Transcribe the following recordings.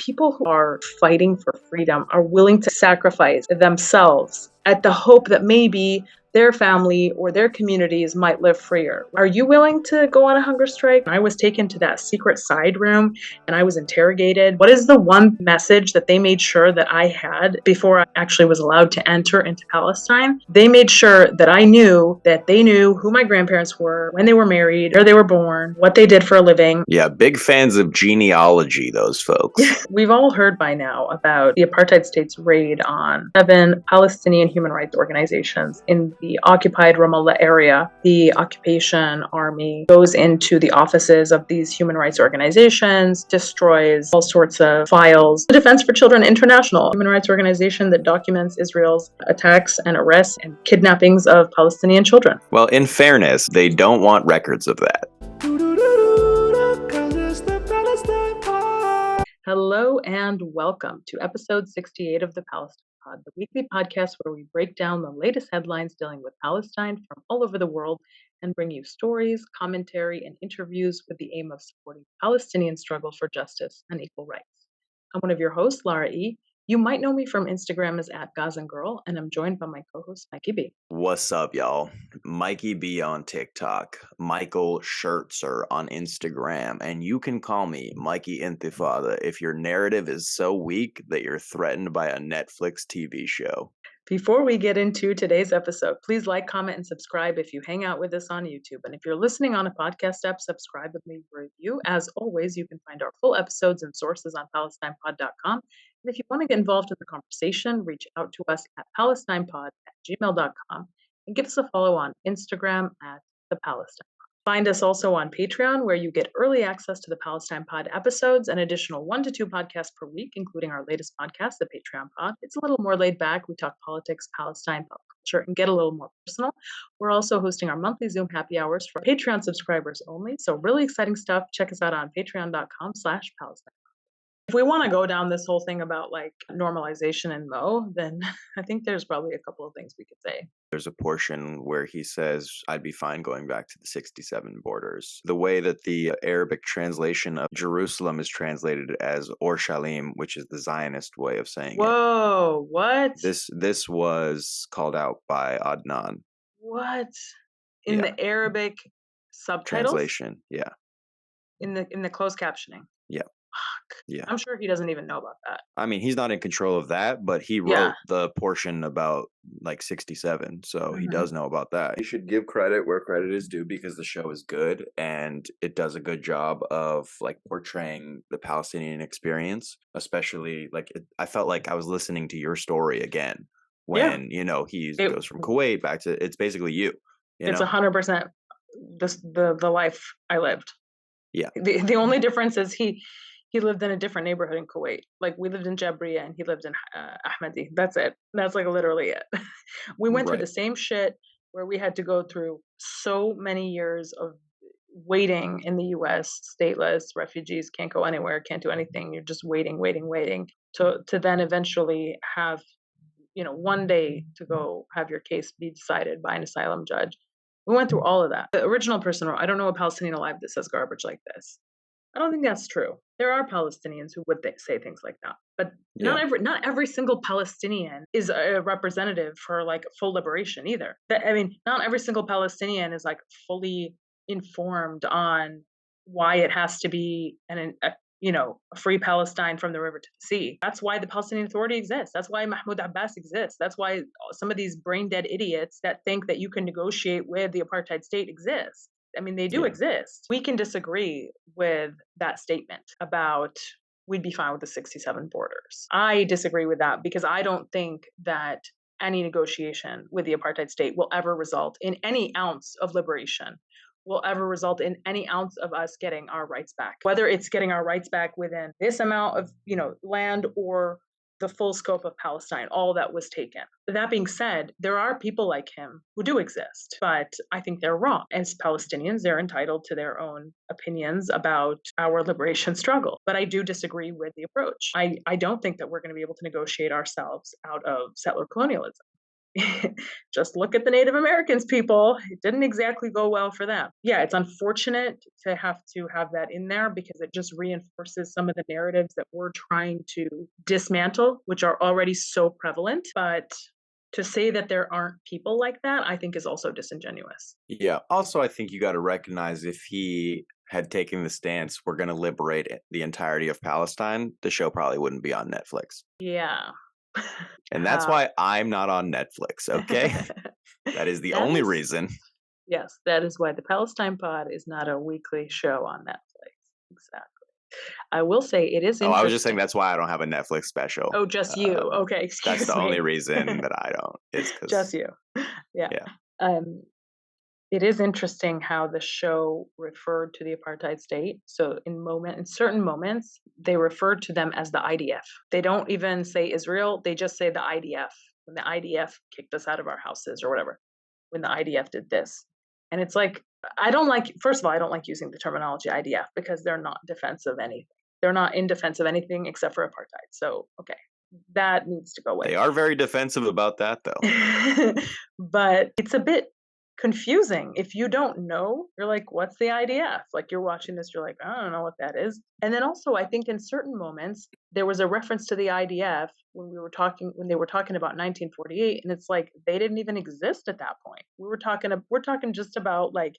people who are fighting for freedom are willing to sacrifice themselves at the hope that maybe their family or their communities might live freer. Are you willing to go on a hunger strike? I was taken to that secret side room and I was interrogated. What is the one message that they made sure that I had before I actually was allowed to enter into Palestine? They made sure that I knew that they knew who my grandparents were, when they were married, where they were born, what they did for a living. Yeah, big fans of genealogy, those folks. We've all heard by now about the apartheid state's raid on 7 Palestinian human rights organizations in the occupied Ramallah area. The occupation army goes into the offices of these human rights organizations, destroys all sorts of files. The Defense for Children International, human rights organization that documents Israel's attacks and arrests and kidnappings of Palestinian children. Well, in fairness, they don't want records of that. Hello and welcome to episode 68 of the Palestine Pod, the weekly podcast where we break down the latest headlines dealing with Palestine from all over the world and bring you stories, commentary, and interviews with the aim of supporting the Palestinian struggle for justice and equal rights. I'm one of your hosts, Lara E. You might know me from Instagram as @GazanGirl, and I'm joined by my co-host, Mikey B. What's up, y'all? Mikey B on TikTok, Michael Schertzer on Instagram, and you can call me Mikey Intifada if your narrative is so weak that you're threatened by a Netflix TV show. Before we get into today's episode, please like, comment, and subscribe if you hang out with us on YouTube. And if you're listening on a podcast app, subscribe with me for review. As always, you can find our full episodes and sources on PalestinePod.com. And if you want to get involved in the conversation, reach out to us at PalestinePod@gmail.com and give us a follow on Instagram @ThePalestine. Find us also on Patreon, where you get early access to the Palestine Pod episodes, an additional 1 to 2 podcasts per week, including our latest podcast, the Patreon Pod. It's a little more laid back. We talk politics, Palestine, pop culture, and get a little more personal. We're also hosting our monthly Zoom happy hours for Patreon subscribers only. So really exciting stuff. Check us out on patreon.com/Palestine. If we want to go down this whole thing about like normalization and Mo, then I think there's probably a couple of things we could say. There's a portion where he says, I'd be fine going back to the 67 borders. The way that the Arabic translation of Jerusalem is translated as Orshalim, which is the Zionist way of saying Whoa, what? This was called out by Adnan. What? In the Arabic subtitles? Translation, yeah. In the closed captioning. Yeah. Fuck. Yeah. I'm sure he doesn't even know about that. I mean, he's not in control of that, but he wrote the portion about like 67, so he does know about that. You should give credit where credit is due because the show is good and it does a good job of like portraying the Palestinian experience, especially like I felt like I was listening to your story again when, he goes from Kuwait back to, it's basically you. It's 100% the life I lived. Yeah. The only difference is he lived in a different neighborhood in Kuwait. Like we lived in Jabriya and he lived in Ahmadi. That's it. That's like literally it. We went through the same shit where we had to go through so many years of waiting in the US, stateless, refugees, can't go anywhere, can't do anything. You're just waiting to then eventually have, one day to go have your case be decided by an asylum judge. We went through all of that. The original person wrote, I don't know a Palestinian alive that says garbage like this. I don't think that's true. There are Palestinians who would say things like that, but not every single Palestinian is a representative for like full liberation either. Not every single Palestinian is like fully informed on why it has to be a free Palestine from the river to the sea. That's why the Palestinian Authority exists. That's why Mahmoud Abbas exists. That's why some of these brain dead idiots that think that you can negotiate with the apartheid state exist. They do exist. We can disagree with that statement about we'd be fine with the 67 borders. I disagree with that because I don't think that any negotiation with the apartheid state will ever result in any ounce of liberation, will ever result in any ounce of us getting our rights back. Whether it's getting our rights back within this amount of, land or the full scope of Palestine, all that was taken. That being said, there are people like him who do exist, but I think they're wrong. As Palestinians, they're entitled to their own opinions about our liberation struggle. But I do disagree with the approach. I don't think that we're going to be able to negotiate ourselves out of settler colonialism. Just look at the Native Americans, people. It didn't exactly go well for them. Yeah, it's unfortunate to have that in there because it just reinforces some of the narratives that we're trying to dismantle, which are already so prevalent. But to say that there aren't people like that, I think is also disingenuous. Yeah. Also, I think you got to recognize if he had taken the stance, we're going to liberate the entirety of Palestine, the show probably wouldn't be on Netflix. Yeah. And that's why I'm not on Netflix, okay? That is the only reason. Yes, that is why the Palestine Pod is not a weekly show on Netflix. Exactly. I will say it is Oh, I was just saying interesting. that's why I don't have a Netflix special. Oh, just you. Okay, That's excuse the only me. reason that I don't. Is Just because, you. Yeah. yeah. Um, it is interesting how the show referred to the apartheid state. So in certain moments, they referred to them as the IDF. They don't even say Israel, they just say the IDF. When the IDF kicked us out of our houses or whatever. When the IDF did this. And it's like, I don't like, first of all, I don't like using the terminology IDF because they're not defense of anything. They're not in defense of anything except for apartheid. So, okay, that needs to go away. They are very defensive about that, though. But it's a bit confusing. If you don't know, you're like, what's the IDF? Like you're watching this, you're like, I don't know what that is. And then also, I think in certain moments, there was a reference to the IDF when they were talking about 1948. And it's like, they didn't even exist at that point. We're talking just about like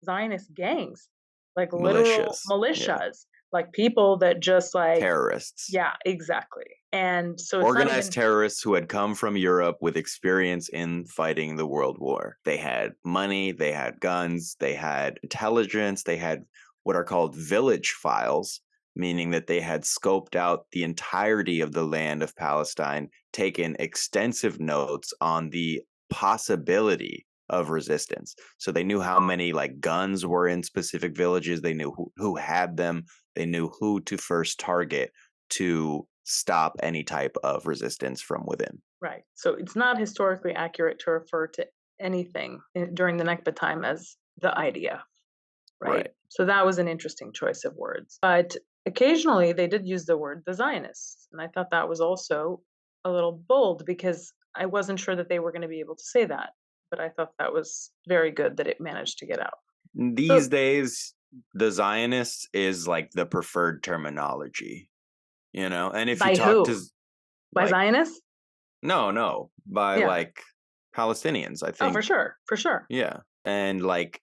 Zionist gangs, like literal Militias. Yeah. militias, like people that just like, Terrorists. yeah, exactly. And so it's not Organized even terrorists who had come from Europe with experience in fighting the World War. They had money, they had guns, they had intelligence, they had what are called village files, meaning that they had scoped out the entirety of the land of Palestine, taken extensive notes on the possibility of resistance. So they knew how many like guns were in specific villages, they knew who had them, they knew who to first target to stop any type of resistance from within. right. So it's not historically accurate to refer to anything during the Nakba time as the idea, right? Right. So that was an interesting choice of words. But occasionally they did use the word the Zionists. And I thought that was also a little bold because I wasn't sure that they were going to be able to say that. But I thought that was very good that it managed to get out. These days, the Zionists is like the preferred terminology, you know? And if you By talk who? to By like, Zionists? no, by Yeah. like Palestinians, I Oh, for think. sure. For sure. Yeah. And like,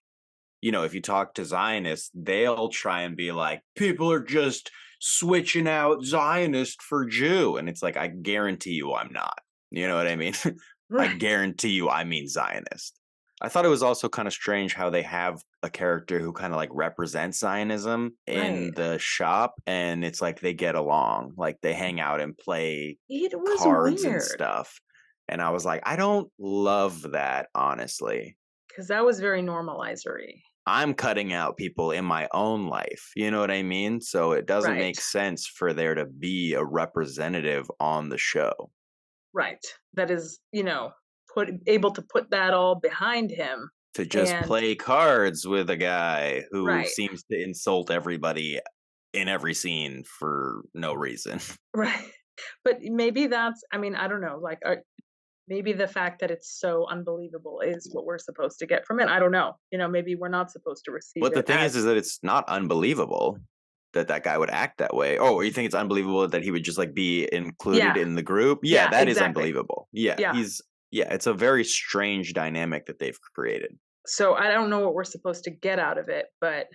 you know, if you talk to Zionists, they'll try and be like, people are just switching out Zionist for Jew. And it's like, I guarantee you I'm not. You know what I mean? I Right. guarantee you I mean Zionist. I thought it was also kind of strange how they have a character who kind of like represents Zionism in Right. the shop. And it's like they get along, like they hang out and play It was cards and weird. stuff. And I was like, I don't love that, honestly. Because that was very normalizery. I'm cutting out people in my own life. You know what I mean? So it doesn't Right. make sense for there to be a representative on the show. Right. That is, able to put that all behind him. To just And play cards with a guy who right. seems to insult everybody in every scene for no reason. Right. But maybe that's, I mean, I don't know, like, maybe the fact that it's so unbelievable is what we're supposed to get from it. I don't know. Maybe we're not supposed to receive But the it thing as, is that it's not unbelievable that that guy would act that way. Oh, you think it's unbelievable that he would just like be included yeah, in the group? Yeah, yeah, that is exactly. unbelievable. Yeah, Yeah. it's a very strange dynamic that they've created. So I don't know what we're supposed to get out of it, but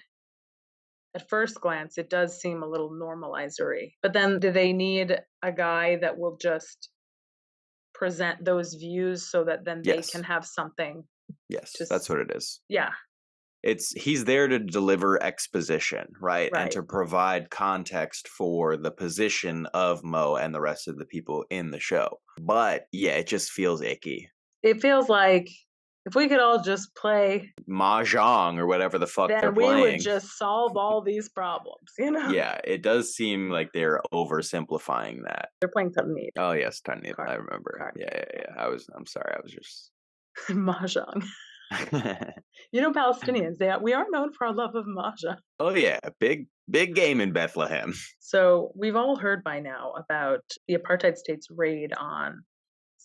at first glance, it does seem a little normalizery. But then do they need a guy that will just present those views so that then they can Yes. have something Yes, to that's what it is. yeah, He's there to deliver exposition, right? And right. to provide context for the position of Mo and the rest of the people in the show. But yeah, it just feels icky. It feels like if we could all just play, Mahjong or whatever the fuck they're then we would playing. just solve all these problems. Yeah, it does seem like they're oversimplifying that. They're playing Tamid. Oh yes, Tanit, Card. I remember. Card. Yeah. I'm sorry, I was just Mahjong. Palestinians, we are known for our love of mahjong. Oh yeah, big game in Bethlehem. So we've all heard by now about the apartheid state's raid on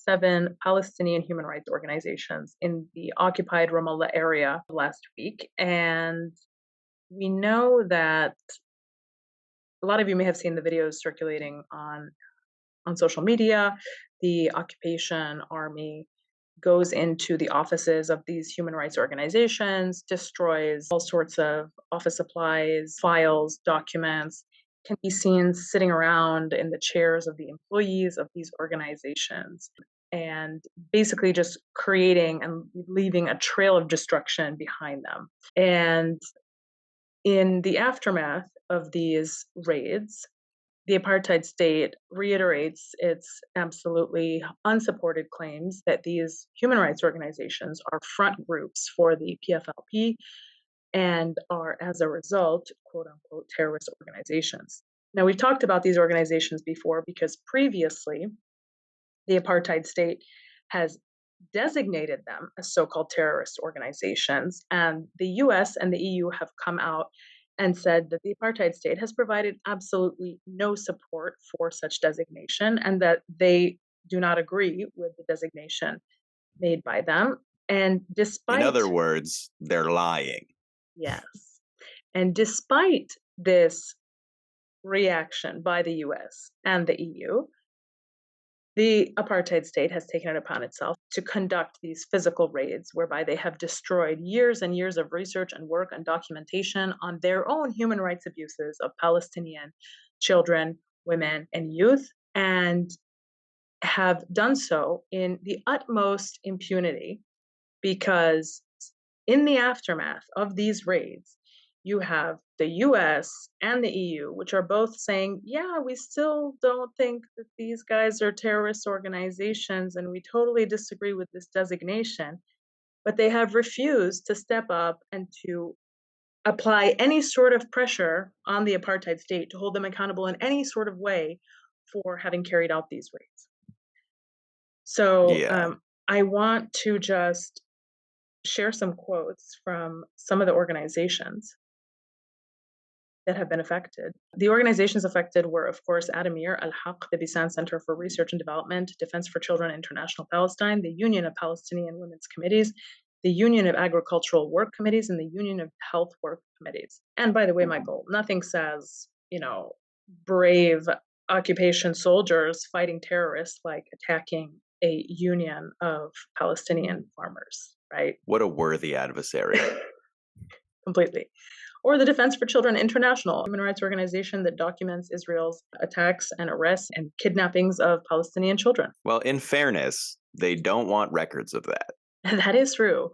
7 Palestinian human rights organizations in the occupied Ramallah area last week. And we know that a lot of you may have seen the videos circulating on social media. The occupation army goes into the offices of these human rights organizations, destroys all sorts of office supplies, files, documents, can be seen sitting around in the chairs of the employees of these organizations and basically just creating and leaving a trail of destruction behind them. And in the aftermath of these raids, the apartheid state reiterates its absolutely unsupported claims that these human rights organizations are front groups for the PFLP and are, as a result, quote unquote, terrorist organizations. Now, we've talked about these organizations before because previously the apartheid state has designated them as so called terrorist organizations, and the US and the EU have come out and said that the apartheid state has provided absolutely no support for such designation and that they do not agree with the designation made by them. And In despite, other words, they're lying. yes, and despite this reaction by the US and the EU, the apartheid state has taken it upon itself to conduct these physical raids whereby they have destroyed years and years of research and work and documentation on their own human rights abuses of Palestinian children, women, and youth, and have done so in the utmost impunity because in the aftermath of these raids, you have the US and the EU, which are both saying, yeah, we still don't think that these guys are terrorist organizations and we totally disagree with this designation. But they have refused to step up and to apply any sort of pressure on the apartheid state to hold them accountable in any sort of way for having carried out these raids. So Yeah. I want to just share some quotes from some of the organizations that have been affected. The organizations affected were, of course, Adamir, Al-Haq, the Bisan Center for Research and Development, Defense for Children International Palestine, the Union of Palestinian Women's Committees, the Union of Agricultural Work Committees, and the Union of Health Work Committees. And by the way, Michael, nothing says, brave occupation soldiers fighting terrorists like attacking a union of Palestinian farmers, right? What a worthy adversary. Completely. Or the Defense for Children International, a human rights organization that documents Israel's attacks and arrests and kidnappings of Palestinian children. Well, in fairness, they don't want records of that. That is true.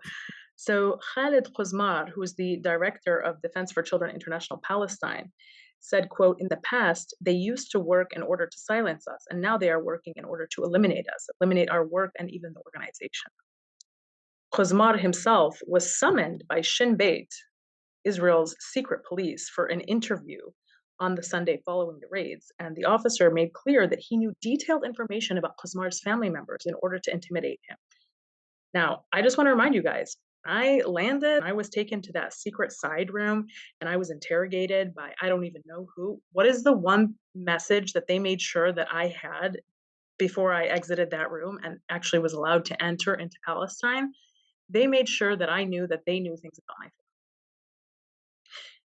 So Khalid Quzmar, who is the director of Defense for Children International Palestine, said, quote, in the past, they used to work in order to silence us, and now they are working in order to eliminate us, eliminate our work and even the organization. Quzmar himself was summoned by Shin Bet, Israel's secret police, for an interview on the Sunday following the raids, and the officer made clear that he knew detailed information about Quzmar's family members in order to intimidate him. Now, I just want to remind you guys, I landed, I was taken to that secret side room, and I was interrogated by I don't even know who. What is the one message that they made sure that I had before I exited that room and actually was allowed to enter into Palestine? They made sure that I knew that they knew things about my family.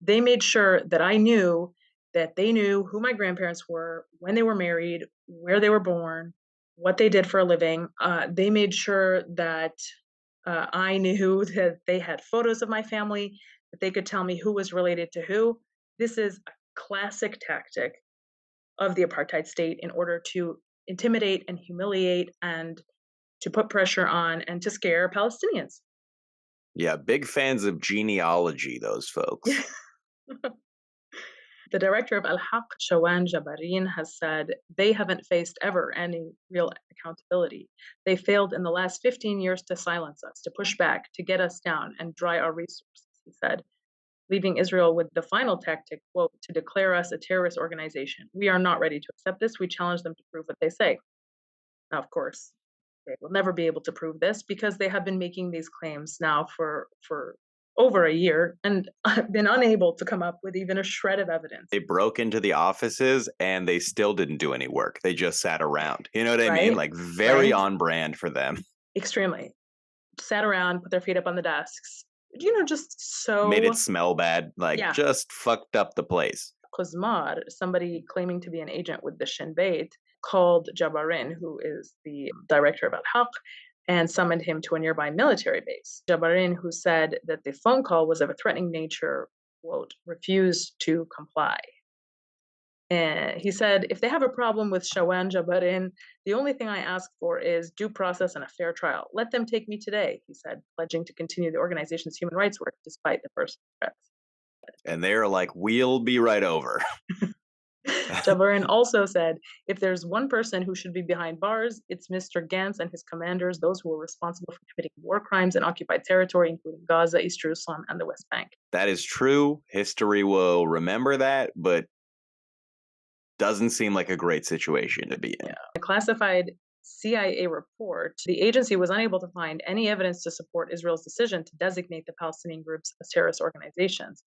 They made sure that I knew that they knew who my grandparents were, when they were married, where they were born, what they did for a living. They made sure that I knew that they had photos of my family, that they could tell me who was related to who. This is a classic tactic of the apartheid state in order to intimidate and humiliate and to put pressure on and to scare Palestinians. Yeah, big fans of genealogy, those folks. The director of Al-Haq, Shawan Jabarin, has said they haven't faced ever any real accountability. They failed in the last 15 years to silence us, to push back, to get us down and dry our resources, he said, leaving Israel with the final tactic, quote, to declare us a terrorist organization. We are not ready to accept this. We challenge them to prove what they say. Now, of course, they will never be able to prove this because they have been making these claims now for over a year and been unable to come up with even a shred of evidence. They broke into the offices and they still didn't do any work. They just sat around. You know what I mean? Right? Like very Right? on brand for them. Extremely. Sat around, put their feet up on the desks. Just Made it so, smell bad, like yeah. just fucked up the place. Quzmar, somebody claiming to be an agent with the Shin Bet, called Jabarin, who is the director of Al-Haq, and summoned him to a nearby military base. Jabarin, who said that the phone call was of a threatening nature, quote, refused to comply. And he said, if they have a problem with Shawan Jabarin, the only thing I ask for is due process and a fair trial. Let them take me today, he said, pledging to continue the organization's human rights work despite the first threats. And they're like, we'll be right over. Jabarin also said, if there's one person who should be behind bars, it's Mr. Gantz and his commanders, those who were responsible for committing war crimes in occupied territory, including Gaza, East Jerusalem, and the West Bank. That is true. History will remember that, but doesn't seem like a great situation to be in. Yeah. A classified CIA report, the agency was unable to find any evidence to support Israel's decision to designate the Palestinian groups as terrorist organizations.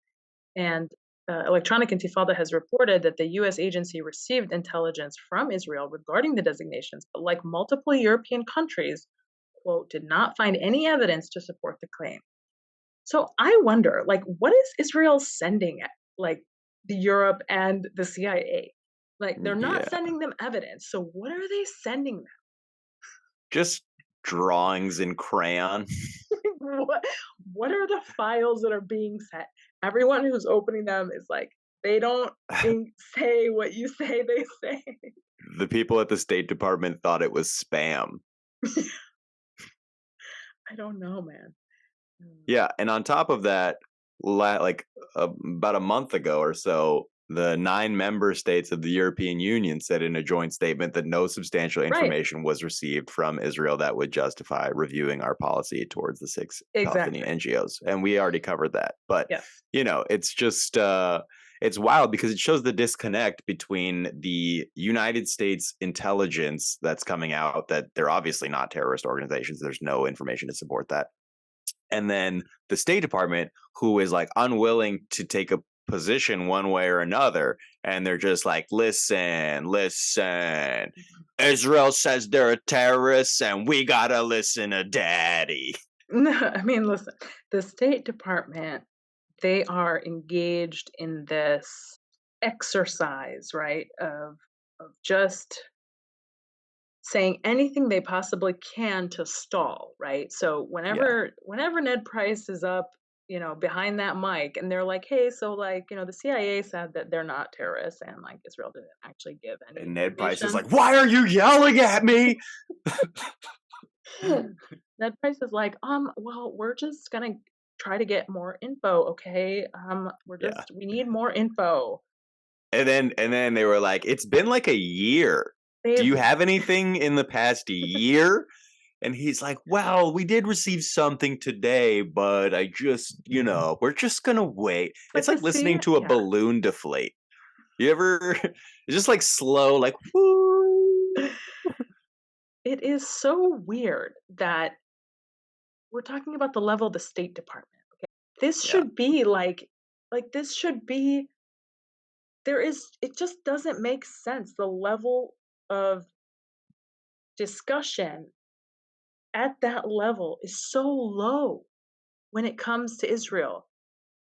And Electronic Intifada has reported that the U.S. agency received intelligence from Israel regarding the designations, but like multiple European countries, quote, did not find any evidence to support the claim. So I wonder, what is Israel sending at, the Europe and the CIA? They're not sending them evidence. So what are they sending them? Just drawings in crayon. What are the files that are being sent? Everyone who's opening them is like, they don't say what you say they say. The people at the State Department thought it was spam. I don't know, man. Yeah, and on top of that, about a month ago or so, the 9 member states of the European Union said in a joint statement that no substantial information was received from Israel that would justify reviewing our policy towards the 6 Palestinian NGOs. And we already covered that. But, it's just, it's wild because it shows the disconnect between the United States intelligence that's coming out that they're obviously not terrorist organizations. There's no information to support that. And then the State Department, who is unwilling to take a position one way or another, and they're just like, listen, Israel says they're a terrorist and we gotta listen to daddy. No, I mean, listen, the State Department, they are engaged in this exercise, right, of just saying anything they possibly can to stall, right? So whenever Ned Price is up, behind that mic, and they're like, hey, so the CIA said that they're not terrorists, and Israel didn't actually give any. And Ned Price is like, why are you yelling at me? Ned Price is like, well, we're just gonna try to get more info, okay? We need more info. And then they were like, it's been like a year. Do you have anything in the past year? And he's like, well, we did receive something today, but I just, we're just going to wait. It's like listening to a balloon deflate. You ever, it's just slow, whoo. It is so weird that we're talking about the level of the State Department. Okay? This should be this should be, it just doesn't make sense. The level of discussion at that level is so low when it comes to Israel.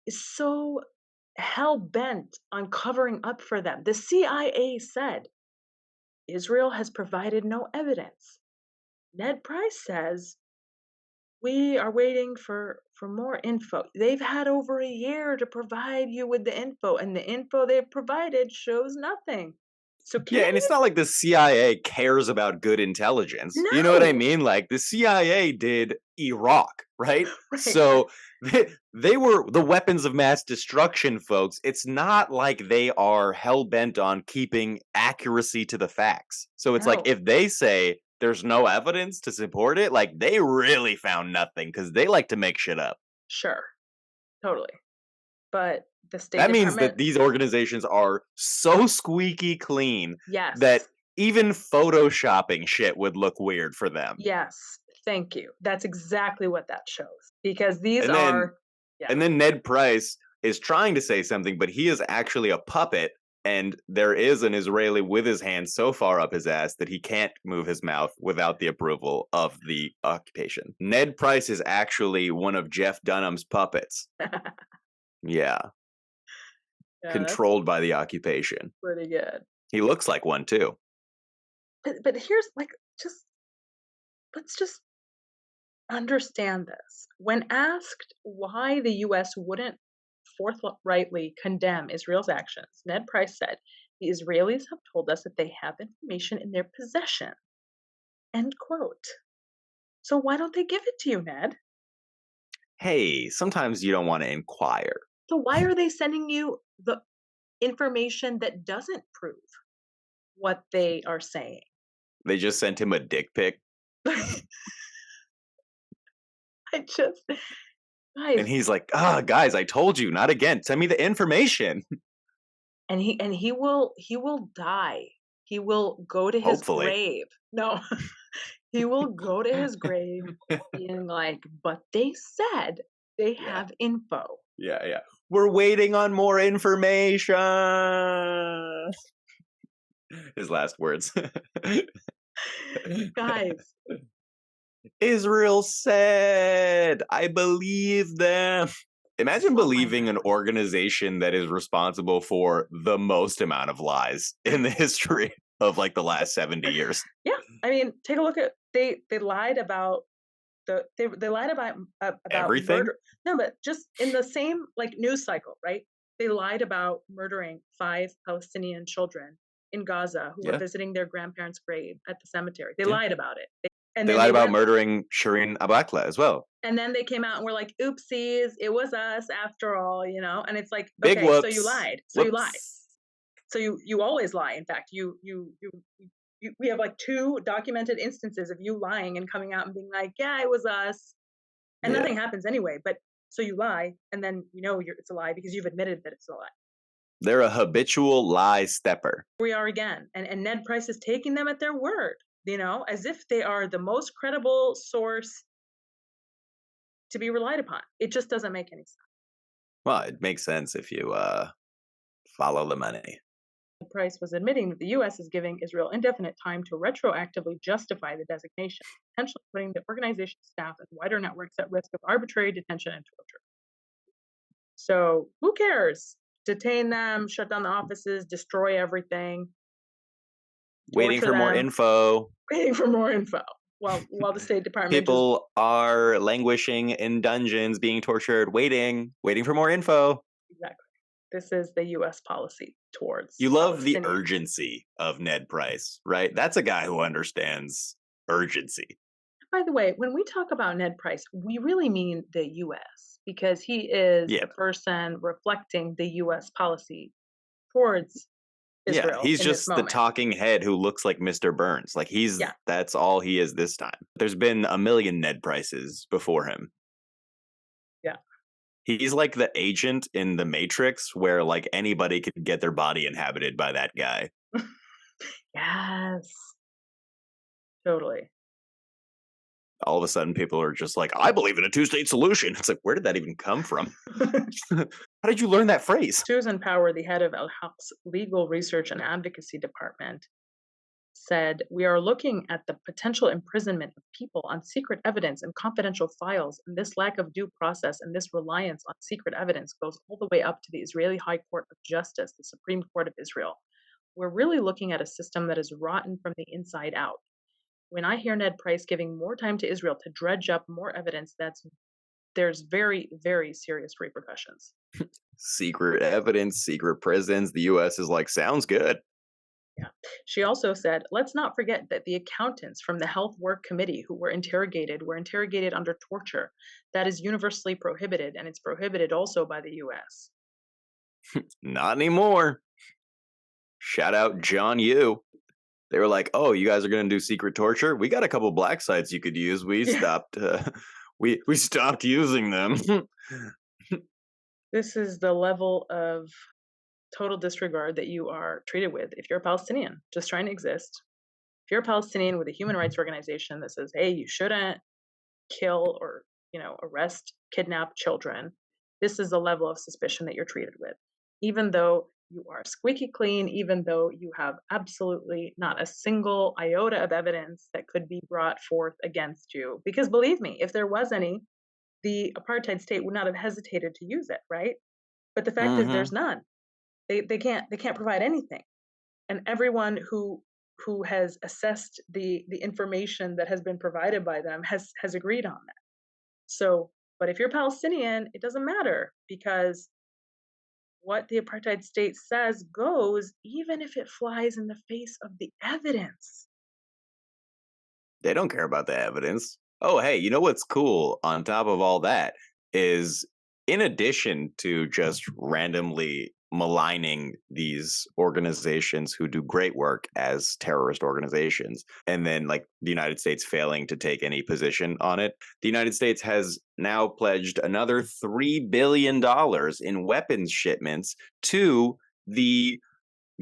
Is so hell-bent on covering up for them. The CIA said Israel has provided no evidence. Ned Price says we are waiting for more info. They've had over a year to provide you with the info, and the info they've provided shows nothing. So and it's not like the CIA cares about good intelligence. No. You know what I mean? The CIA did Iraq, right? So they were the weapons of mass destruction, folks. It's not like they are hell-bent on keeping accuracy to the facts. So it's if they say there's no evidence to support it, they really found nothing because they like to make shit up. Sure. Totally. But the State That Department means that these organizations are so squeaky clean that even photoshopping shit would look weird for them. Yes. Thank you. That's exactly what that shows. Because Yeah. And then Ned Price is trying to say something, but he is actually a puppet. And there is an Israeli with his hand so far up his ass that he can't move his mouth without the approval of the occupation. Ned Price is actually one of Jeff Dunham's puppets. Yeah. Yeah, that's Controlled by the occupation. pretty good. He looks like one too. But here's like just let's just understand this. When asked why the US wouldn't forthrightly condemn Israel's actions, Ned Price said, "The Israelis have told us that they have information in their possession." End quote. So why don't they give it to you, Ned? Hey, sometimes you don't want to inquire. So why are they sending you the information that doesn't prove what they are saying? They just sent him a dick pic. I just guys, And he's like, guys, I told you, not again. Send me the information. and he will die. He will go to his Hopefully. grave. No, he will go to his grave being like, but they said they Yeah. have info. Yeah. We're waiting on more information. His last words. Guys, Israel said, I believe them. Imagine oh my believing an God. organization that is responsible for the most amount of lies in the history of like the last 70 years. Yeah, I mean, take a look at they lied about they lied about Everything? murder. No, but just in the same like news cycle, right? They lied about murdering 5 Palestinian children in Gaza who were Yeah. visiting their grandparents' grave at the cemetery. They Yeah. lied about it. And They then lied about went, murdering Shireen Abakla as well. and then they came out and were like, "Oopsies, it was us after all," And it's like, Big okay, so you whoops. lied. So you lied. Whoops. So you always lie. In fact, we have like 2 documented instances of you lying and coming out and being like, "Yeah, it was us," and Yeah. nothing happens anyway. But so you lie, and then it's a lie because you've admitted that it's a lie. They're a habitual lie stepper. Here we are again, and Ned Price is taking them at their word, as if they are the most credible source to be relied upon. It just doesn't make any sense. Well, it makes sense if you follow the money. Price was admitting that the U.S. is giving Israel indefinite time to retroactively justify the designation, potentially putting the organization's staff and wider networks at risk of arbitrary detention and torture. So who cares? Detain them, shut down the offices, destroy everything. Waiting torture for more them, info. Waiting for more info. While the State Department People are languishing in dungeons, being tortured, waiting for more info. Exactly. This is the U.S. policy towards You love the Palestinians. urgency of Ned Price, right? That's a guy who understands urgency. By the way, when we talk about Ned Price, we really mean the U.S. because he is Yeah. the person reflecting the U.S. policy towards Israel. Yeah, he's in this just the moment. talking head who looks like Mr. Burns. Like Yeah. that's all he is this time. There's been a million Ned Prices before him. Yeah. He's like the agent in the Matrix where like anybody could get their body inhabited by that guy. Yes. Totally. All of a sudden people are just like, I believe in a 2-state solution. It's like, where did that even come from? How did you learn that phrase? Susan Power, the head of Al Haq's Legal Research and Advocacy Department, said, "We are looking at the potential imprisonment of people on secret evidence and confidential files, and this lack of due process and this reliance on secret evidence goes all the way up to the Israeli High Court of Justice, the Supreme Court of Israel. We're really looking at a system that is rotten from the inside out. When I hear Ned Price giving more time to Israel to dredge up more evidence, there's very, very serious repercussions." Secret evidence, secret prisons. The U.S. is like, sounds good. Yeah. She also said, "Let's not forget that the accountants from the Health Work Committee who were interrogated under torture. That is universally prohibited, and it's prohibited also by the U.S." Not anymore. Shout out John Yoo. They were like, "Oh, you guys are going to do secret torture? We got a couple black sites you could use. We stopped. We stopped using them." This is the level of total disregard that you are treated with if you're a Palestinian just trying to exist. If you're a Palestinian with a human rights organization that says, "Hey, you shouldn't kill or arrest, kidnap children," this is the level of suspicion that you're treated with. Even though you are squeaky clean, even though you have absolutely not a single iota of evidence that could be brought forth against you. Because believe me, if there was any, the apartheid state would not have hesitated to use it, right? But the fact is Mm-hmm. there's none. They can't provide anything. And everyone who has assessed the information that has been provided by them has agreed on that. So, but if you're Palestinian, it doesn't matter because what the apartheid state says goes, even if it flies in the face of the evidence. They don't care about the evidence. Oh, hey, you know what's cool on top of all that is in addition to just randomly maligning these organizations who do great work as terrorist organizations, and then like the United States failing to take any position on it, the United States has now pledged another $3 billion in weapons shipments to the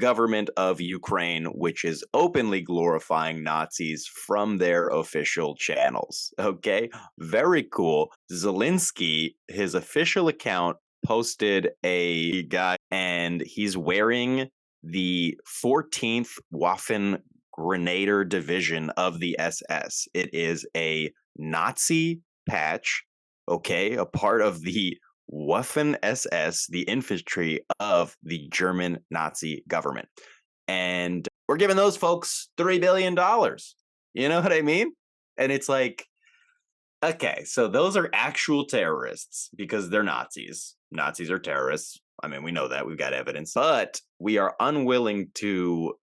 government of Ukraine, which is openly glorifying Nazis from their official channels. Okay, very cool. Zelensky, his official account, posted a guy and he's wearing the 14th Waffen Grenadier Division of the SS. It is a Nazi patch, okay, a part of the Waffen SS, the infantry of the German Nazi government. And we're giving those folks $3 billion. You know what I mean? And it's like, okay, so those are actual terrorists because they're Nazis. Nazis are terrorists. I mean, we know that. We've got evidence. But we are unwilling to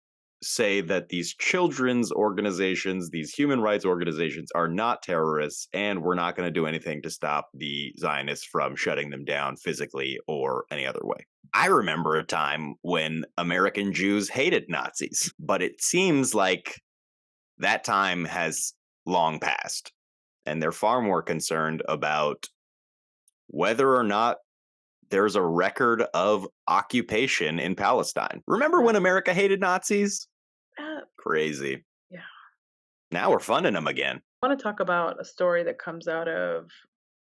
say that these children's organizations, these human rights organizations are not terrorists, and we're not going to do anything to stop the Zionists from shutting them down physically or any other way. I remember a time when American Jews hated Nazis, but it seems like that time has long passed, and they're far more concerned about whether or not there's a record of occupation in Palestine. Remember Yeah. when America hated Nazis? Uh, Crazy. yeah. Now we're funding them again. I want to talk about a story that comes out of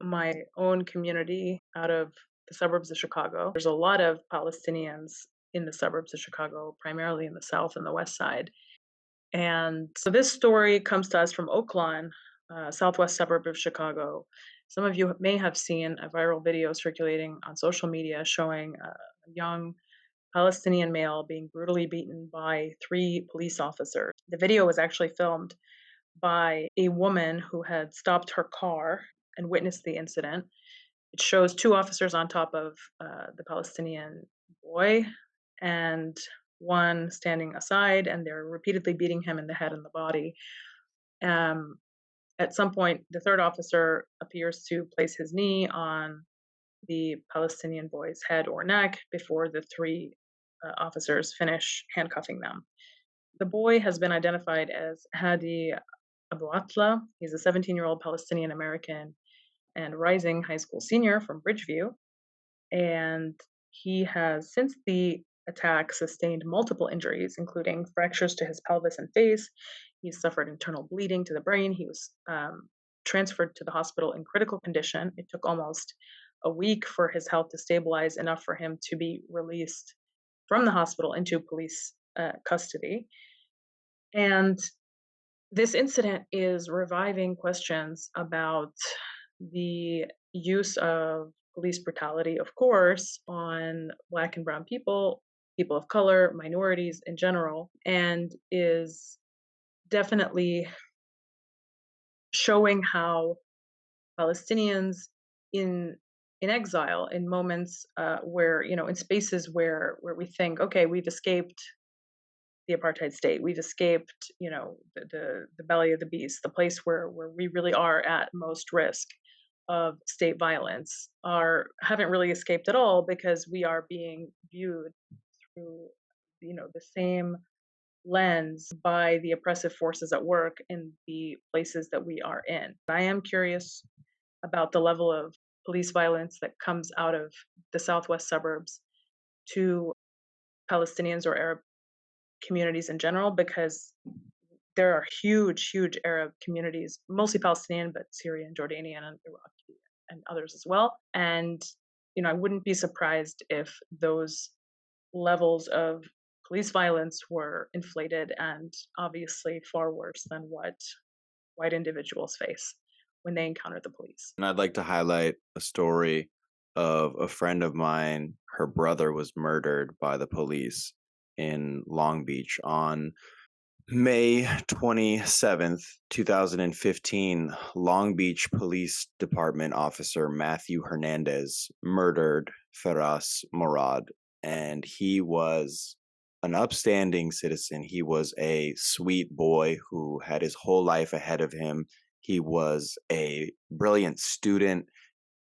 my own community, out of the suburbs of Chicago. There's a lot of Palestinians in the suburbs of Chicago, primarily in the south and the west side. And so this story comes to us from Oakland, southwest suburb of Chicago. Some of you may have seen a viral video circulating on social media showing a young Palestinian male being brutally beaten by three police officers. The video was actually filmed by a woman who had stopped her car and witnessed the incident. It shows two officers on top of the Palestinian boy and one standing aside, and they're repeatedly beating him in the head and the body. Um, at some point, the third officer appears to place his knee on the Palestinian boy's head or neck before the three officers finish handcuffing them. The boy has been identified as Hadi Abu Atla. He's a 17-year-old Palestinian-American and rising high school senior from Bridgeview. And he has, since the attack, sustained multiple injuries, including fractures to his pelvis and face. He's suffered internal bleeding to the brain. He was transferred to the hospital in critical condition. It took almost a week for his health to stabilize enough for him to be released from the hospital into police custody. And this incident is reviving questions about the use of police brutality, of course, on Black and Brown people, people of color, minorities in general, and is definitely showing how Palestinians in exile, in moments where, in spaces where we think, okay, we've escaped the apartheid state. We've escaped, the belly of the beast, the place where we really are at most risk of state violence, are haven't really escaped at all because we are being viewed through, the same lens by the oppressive forces at work in the places that we are in. I am curious about the level of police violence that comes out of the southwest suburbs to Palestinians or Arab communities in general, because there are huge, huge Arab communities, mostly Palestinian, but Syrian, Jordanian, and Iraqi, and others as well. And I wouldn't be surprised if those levels of police violence were inflated and obviously far worse than what white individuals face when they encounter the police. And I'd like to highlight a story of a friend of mine. Her brother was murdered by the police in Long Beach on May 27th, 2015. Long Beach Police Department officer Matthew Hernandez murdered Faraz Morad, and he was an upstanding citizen. He was a sweet boy who had his whole life ahead of him. He was a brilliant student,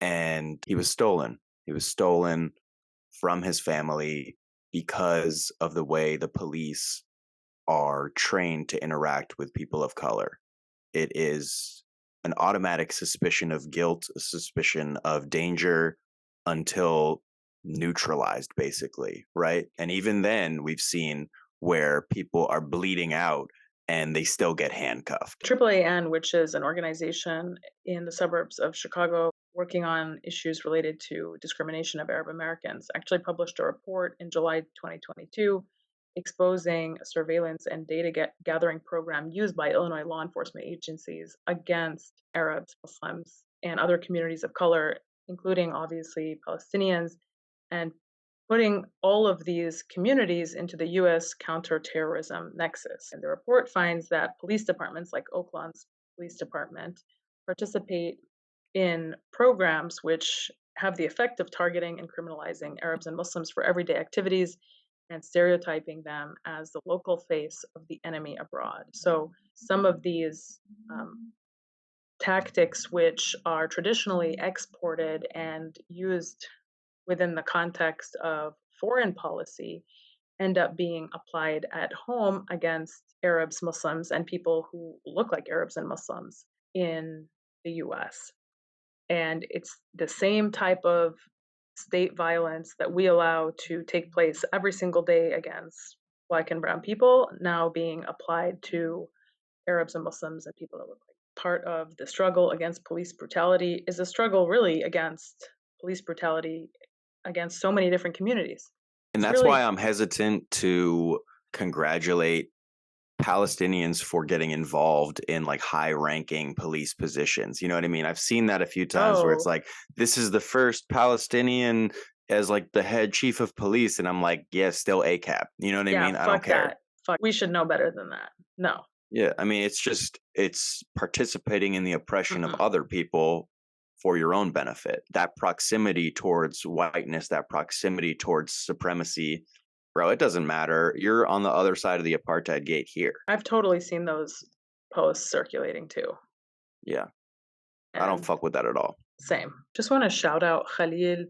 and he was stolen. He was stolen from his family because of the way the police are trained to interact with people of color. It is an automatic suspicion of guilt, a suspicion of danger until neutralized, basically, right? And even then, we've seen where people are bleeding out and they still get handcuffed. AAAN, which is an organization in the suburbs of Chicago working on issues related to discrimination of Arab Americans, actually published a report in July 2022 exposing a surveillance and data gathering program used by Illinois law enforcement agencies against Arabs, Muslims, and other communities of color, including obviously Palestinians, and putting all of these communities into the U.S. counterterrorism nexus. And the report finds that police departments like Oakland's police department participate in programs which have the effect of targeting and criminalizing Arabs and Muslims for everyday activities and stereotyping them as the local face of the enemy abroad. So some of these tactics, which are traditionally exported and used within the context of foreign policy, end up being applied at home against Arabs, Muslims, and people who look like Arabs and Muslims in the US. And it's the same type of state violence that we allow to take place every single day against Black and Brown people now being applied to Arabs and Muslims and people that look like. Part of the struggle against police brutality is a struggle really against police brutality against so many different communities. And It's that's really why I'm hesitant to congratulate Palestinians for getting involved in like high ranking police positions. You know what I mean? I've seen that a few times where it's oh like, this is the first Palestinian as like the head chief of police. And I'm like, yeah, still ACAP. You know what I yeah, mean? I don't fuck care. that. Fuck. We should know better than that. No. Yeah. I mean, it's participating in the oppression of Mm-mm. other people for your own benefit. That proximity towards whiteness, that proximity towards supremacy, bro, it doesn't matter. You're on the other side of the apartheid gate here. I've totally seen those posts circulating too. Yeah. I don't And fuck with that at all. same. Just want to shout out Khalil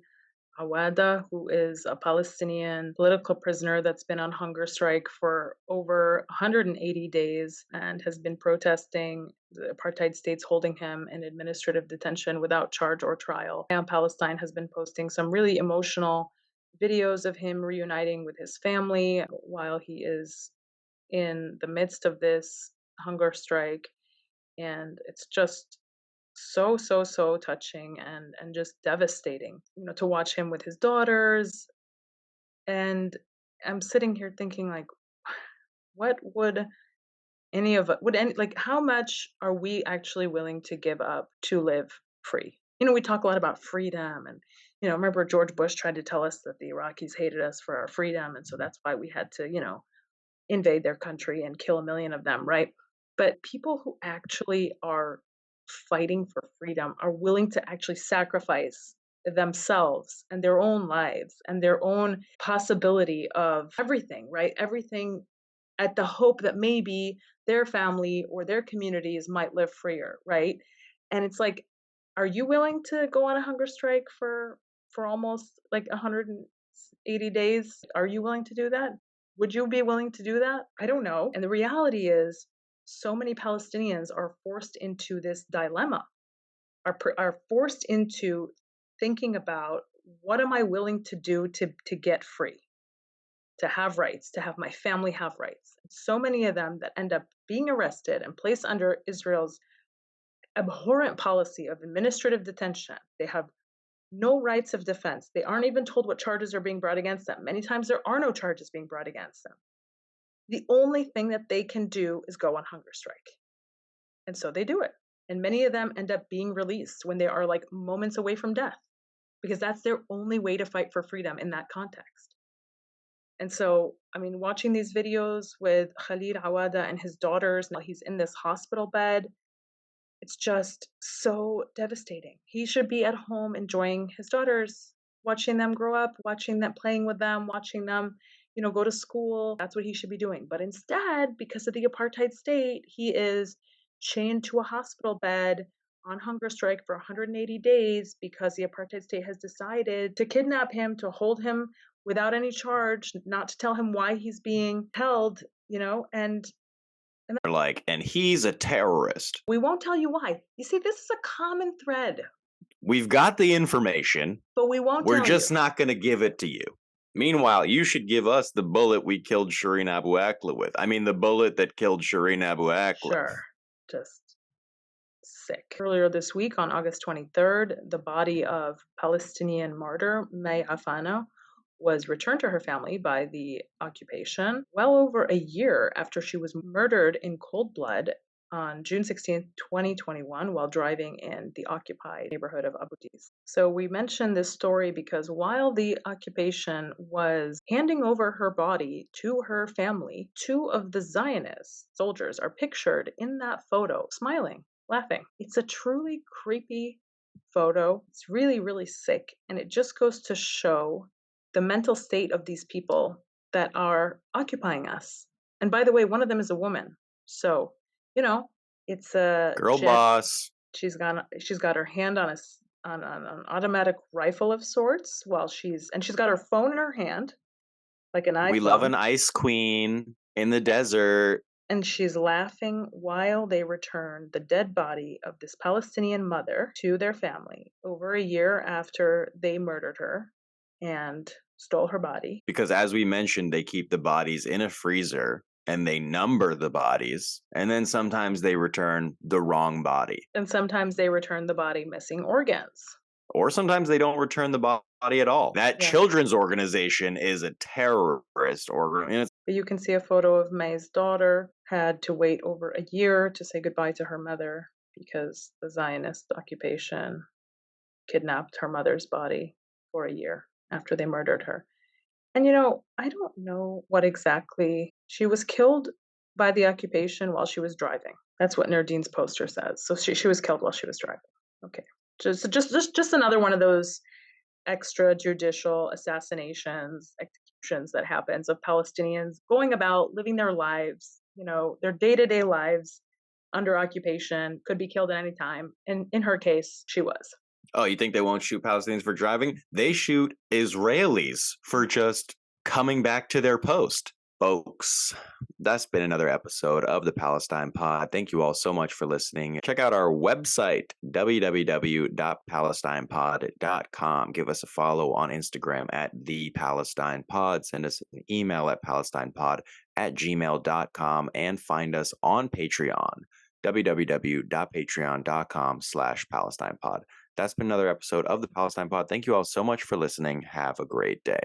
Awada, who is a Palestinian political prisoner that's been on hunger strike for over 180 days and has been protesting the apartheid states holding him in administrative detention without charge or trial. And Palestine has been posting some really emotional videos of him reuniting with his family while he is in the midst of this hunger strike. And it's just so touching and just devastating, to watch him with his daughters. And I'm sitting here thinking like, what would any of it would any like how much are we actually willing to give up to live free? We talk a lot about freedom, and remember George Bush tried to tell us that the Iraqis hated us for our freedom, and so that's why we had to invade their country and kill a million of them, right? But people who actually are fighting for freedom are willing to actually sacrifice themselves and their own lives and their own possibility of everything, right? Everything at the hope that maybe their family or their communities might live freer, right? And it's like, are you willing to go on a hunger strike for almost like 180 days? Are you willing to do that? Would you be willing to do that? I don't know. And the reality is, so many Palestinians are forced into this dilemma, are forced into thinking about, what am I willing to do to get free, to have rights, to have my family have rights. And so many of them that end up being arrested and placed under Israel's abhorrent policy of administrative detention. They have No rights of defense. They aren't even told what charges are being brought against them. Many times there are no charges being brought against them. The only thing that they can do is go on hunger strike. And so they do it. And many of them end up being released when they are like moments away from death, because that's their only way to fight for freedom in that context. And so, I mean, watching these videos with Khalid Awada and his daughters, while he's in this hospital bed, it's just so devastating. He should be at home enjoying his daughters, watching them grow up, watching them, playing with them, watching them, go to school. That's what he should be doing. But instead, because of the apartheid state, he is chained to a hospital bed on hunger strike for 180 days because the apartheid state has decided to kidnap him, to hold him without any charge, not to tell him why he's being held, and they're like, and he's a terrorist. we won't tell you why. You see, this is a common thread. We've got the information, but we won't we're tell just you. not going to give it to you. Meanwhile, you should give us the bullet we killed Shireen Abu Akleh with. I mean, the bullet that killed Shireen Abu Akleh. Sure. Just sick. Earlier this week, on August 23rd, the body of Palestinian martyr May Afano was returned to her family by the occupation well over a year after she was murdered in cold blood on June 16th, 2021, while driving in the occupied neighborhood of Abu Dis. So we mentioned this story because while the occupation was handing over her body to her family, two of the Zionist soldiers are pictured in that photo, smiling, laughing. It's a truly creepy photo. It's really, really sick. And it just goes to show the mental state of these people that are occupying us. And by the way, one of them is a woman. So, it's a girl boss. She's got her hand on an automatic rifle of sorts while she's got her phone in her hand, like an iPhone. We love an ice queen in the desert. And she's laughing while they return the dead body of this Palestinian mother to their family over a year after they murdered her and stole her body. Because as we mentioned, they keep the bodies in a freezer and they number the bodies, and then sometimes they return the wrong body. And sometimes they return the body missing organs. Or sometimes they don't return the body at all. That children's organization is a terrorist organization. But you can see a photo of May's daughter had to wait over a year to say goodbye to her mother because the Zionist occupation kidnapped her mother's body for a year after they murdered her. And I don't know what exactly. She was killed by the occupation while she was driving. That's what Nerdine's poster says. So she was killed while she was driving. Okay. Just another one of those extrajudicial assassinations, executions that happens of Palestinians going about living their lives, their day-to-day lives under occupation, could be killed at any time. And in her case, she was. Oh, you think they won't shoot Palestinians for driving? They shoot Israelis for just coming back to their post. Folks, that's been another episode of the Palestine Pod. Thank you all so much for listening. Check out our website, www.palestinepod.com. Give us a follow on Instagram at @thepalestinepod. Send us an email at palestinepod@gmail.com and find us on Patreon, www.patreon.com/palestinepod. That's been another episode of the Palestine Pod. Thank you all so much for listening. Have a great day.